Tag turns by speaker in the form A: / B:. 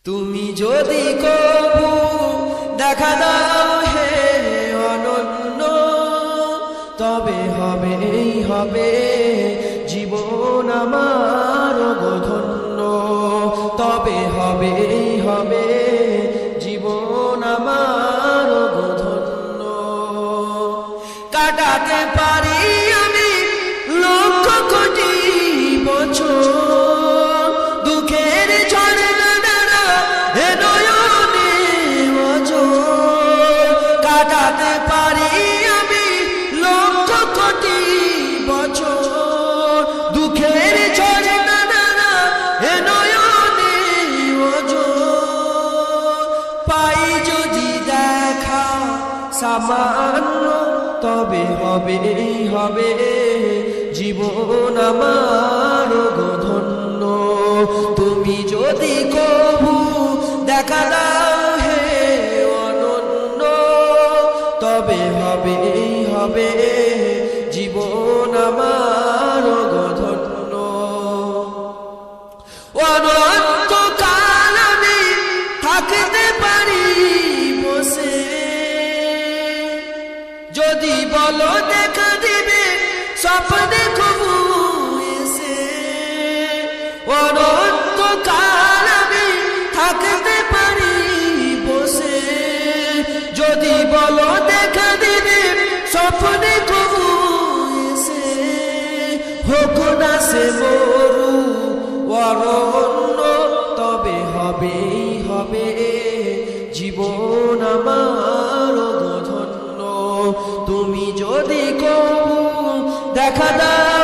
A: তুমি যদি কবু দেখা দাও হে অনন্য, তবে হবে জীবন আমার ধন্য, তবে হবে জীবন আমার ধন্য। কাটাতে পারি আমি লক্ষ কোটি বছর, দুঃখের ঝর্ণা দ্বারা এ নয়নে অঝোর। কাটাতে পারি আমি লক্ষ কোটি বছর, দুঃখের ঝর্ণা দ্বারা এ নয়নে অঝোর। পাই যদি দেখা সামান্য, তবে হবে জীবন আমার ধন্য। তুমি যদি কবু দেখা দাও হে অনন্য, তবে হবে জীবন আমার ধন্য। অনন্তকাল আমি থাকতে পারি বসে, যদি বলো দেখা দিবে স্বপ্নে কবু এসে। অনন্তকাল আমি থাকতে পারি বসে, যদি বলো দেখা দিবে স্বপ্নে কবু এসে। হোক না সে মরু অরণ্য, তবে হবে জীবন আমার ধন্য। তুমি যদি কবু দেখা দাও